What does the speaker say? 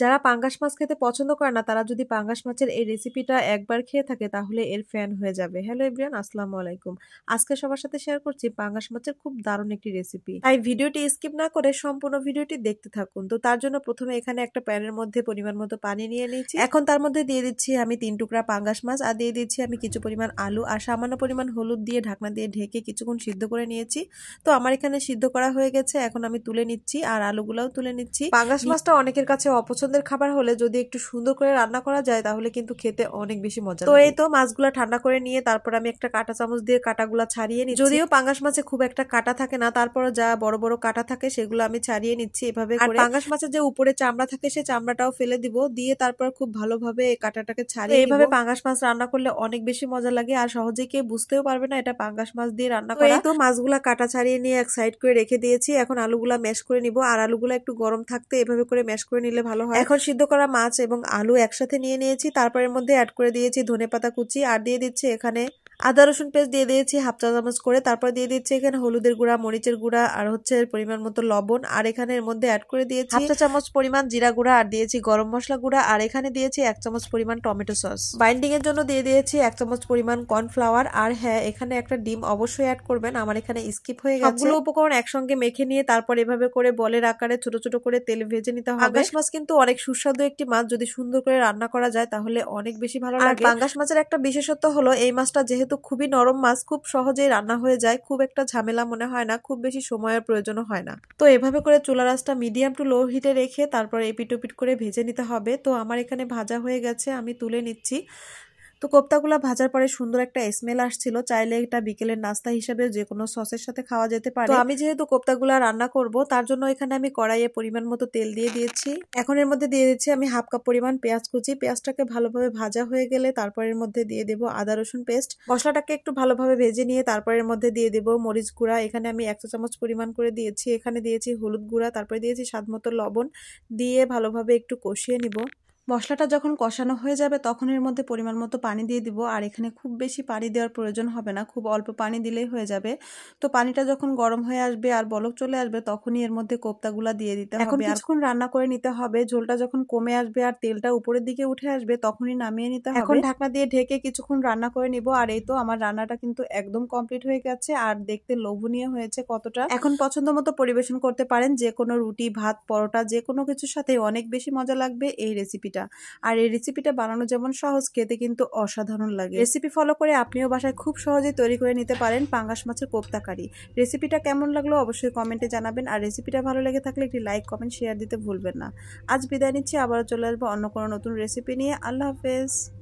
যারা পাঙ্গাস মাছ খেতে পছন্দ করে না তারা যদি পাঙ্গাস মাছের এই রেসিপিটা একবার খেয়ে থাকে তাহলে এর ফ্যান হয়ে যাবে। হ্যালো এভরিওয়ান, আসসালামু আলাইকুম। আজকে সবার সাথে শেয়ার করছি পাঙ্গাস মাছের খুব দারুণ একটি রেসিপি। তাই ভিডিওটি স্কিপ না করে সম্পূর্ণ ভিডিওটি দেখতে থাকুন। তো তার জন্য প্রথমে এখানে একটা প্যানের মধ্যে পরিমাণ মতো পানি নিয়ে নিয়েছি। এখন তার মধ্যে দিয়ে দিচ্ছি আমি 3 টুকরা পাঙ্গাস মাছ, আর দিয়ে দিচ্ছি আমি কিছু পরিমাণ আলু আর সামান্য পরিমাণ হলুদ দিয়ে ঢাকনা দিয়ে ঢেকে কিছুক্ষণ সিদ্ধ করে নিয়েছি। তো আমার এখানে সিদ্ধ করা হয়ে গেছে, এখন আমি তুলে নিচ্ছি আর আলুগুলাও তুলে নিচ্ছি। পাঙ্গাস মাছটা অনেকের কাছে অপছন্দের খাবার হলে যদি একটু সুন্দর করে রান্না করা যায় তাহলে কিন্তু খেতে অনেক বেশি মজা লাগে। তো এই তো মাছগুলা ঠান্ডা করে নিয়ে তারপর আমি একটা কাঁটা চামচ দিয়ে কাঁটাগুলা ছাড়িয়ে নিচ্ছি। যদিও পাঙ্গাস মাছে খুব একটা কাঁটা থাকে না, তারপর যা বড় বড় কাঁটা থাকে সেগুলো আমি ছাড়িয়ে নিচ্ছি এভাবে করে। পাঙ্গাস মাছের যে উপরে চামড়া থাকে সেই চামড়াটাও ফেলে দিব, দিয়ে তারপর খুব ভালোভাবে এই কাঁটাটাকে ছাড়িয়ে এইভাবে পাঙ্গাস মাছ রান্না করলে অনেক বেশি মজা লাগে আর সহজে কেউ বুঝতেও পারবে না এটা পাঙ্গাস মাছ দিয়ে রান্না করা। এই তো মাছগুলা কাঁটা ছাড়িয়ে নিয়ে এক সাইড করে রেখে দিয়েছি। এখন আলুগুলা ম্যাশ করে নিব, আর আলুগুলা একটু গরম থাকতে এভাবে করে ম্যাশ করে নিলে ভালো হয়। এখন সিদ্ধ করা মাছ এবং আলু একসাথে নিয়ে নিয়েছি, তারপরের মধ্যে অ্যাড করে দিয়েছি ধনেপাতা কুচি, আর দিয়ে দিচ্ছি এখানে আদা রসুন পেস্ট দিয়ে দিয়েছি হাফ চা চামচ করে। তারপর দিয়ে দিচ্ছি এখানে হলুদের গুঁড়া, মরিচের গুঁড়া আর হচ্ছে পরিমাণ মতো লবণ, আর এখানে এর মধ্যে অ্যাড করে দিয়েছি হাফ চা চামচ পরিমাণ জিরা গুঁড়া, আর দিয়েছি গরম মশলা গুঁড়া, আর এখানে দিয়েছি 1 চামচ পরিমাণ টমেটো সস। বাইন্ডিং এর জন্য দিয়ে দিয়েছি 1 চামচ পরিমাণ কর্নফ্লাওয়ার, আর হ্যাঁ এখানে একটা ডিম অবশ্যই অ্যাড করবেন, আমার এখানে স্কিপ হয়ে গেছে। সবগুলো উপকরণ একসঙ্গে মেখে নিয়ে তারপর এভাবে করে বলের আকারে ছোট ছোট করে তেলে ভেজে নিতে হবে। পাঙ্গাস মাছ কিন্তু অনেক সুস্বাদু একটি মাছ, যদি সুন্দর করে রান্না করা যায় তাহলে অনেক বেশি ভালো লাগে। পাঙ্গাস মাছের একটা বিশেষত্ব হলো এই মাছটা যেহেতু খুবই নরম মাছ, খুব সহজেই রান্না হয়ে যায়, খুব একটা ঝামেলা মনে হয় না, খুব বেশি সময়ের প্রয়োজন হয় না। তো এভাবে করে চুলা আঁচটা মিডিয়াম টু লো হিটে রেখে তারপর এপিট ওপিট করে ভেজে নিতে হবে। তো আমার এখানে ভাজা হয়ে গেছে, আমি তুলে নিচ্ছি। তো কোপ্তাগুলা ভাজার পরে সুন্দর একটা স্মেল আসছিল, চাইলে এটা বিকেলের নাস্তা হিসেবে যে কোনো সসের সাথে খাওয়া যেতে পারে। তো আমি যেহেতু কোপ্তাগুলা রান্না করব তার জন্য এখানে আমি কড়াইয়ে পরিমাণ মতো তেল দিয়ে দিয়েছি। এখন এর মধ্যে দিয়ে দিচ্ছি আমি হাফ কাপ পরিমাণ পেঁয়াজ কুচি। পেঁয়াজটাকে ভালোভাবে ভাজা হয়ে গেলে তারপর এর মধ্যে দিয়ে দেবো আদা রসুন পেস্ট। মশলাটাকে একটু ভালোভাবে ভেজে নিয়ে তারপর এর মধ্যে দিয়ে দেবো মরিচ গুঁড়া, এখানে আমি 1 চা চামচ পরিমাণ করে দিয়েছি। এখানে দিয়েছি হলুদ গুঁড়া, তারপরে দিয়েছি স্বাদ মতো লবণ, দিয়ে ভালোভাবে একটু কষিয়ে নিব। মশলাটা যখন কষানো হয়ে যাবে তখন এর মধ্যে পরিমাণ মতো পানি দিয়ে দিব, আর এখানে খুব বেশি পানি দেওয়ার প্রয়োজন হবে না, খুব অল্প পানি দিলেই হয়ে যাবে। তো পানিটা যখন গরম হয়ে আসবে আর বলক চলে আসবে তখনই এর মধ্যে কোপ্তাগুলা দিয়ে দিতে হবে। এখন কিছুক্ষণ রান্না করে নিতে হবে, ঝোলটা যখন কমে আসবে আর তেলটা উপরের দিকে উঠে আসবে তখনই নামিয়ে নিতে হবে। এখন ঢাকনা দিয়ে ঢেকে কিছুক্ষণ রান্না করে নিব। আর এই তো আমার রান্নাটা কিন্তু একদম কমপ্লিট হয়ে গেছে, আর দেখতে লোভনীয় হয়েছে কতটা। এখন পছন্দ মতো পরিবেশন করতে পারেন, যে কোনো রুটি, ভাত, পরোটা যে কোনো কিছুর সাথে অনেক বেশি মজা লাগবে এই রেসিপিটা। আর এই রেসিপিটা বানানো যেমন সহজ, খেতে কিন্তু অসাধারণ লাগে। রেসিপি ফলো করে আপনিও বাসায় খুব সহজেই তৈরি করে নিতে পারেন পাঙ্গাস মাছের কোপ্তা কারি। রেসিপিটা কেমন লাগলো অবশ্যই কমেন্টে জানাবেন, আর রেসিপিটা ভালো লেগে থাকলে একটি লাইক, কমেন্ট, শেয়ার দিতে ভুলবেন না। আজ বিদায় নিচ্ছি, আবারও চলে আসবো অন্য কোনো নতুন রেসিপি নিয়ে। আল্লাহ হাফেজ।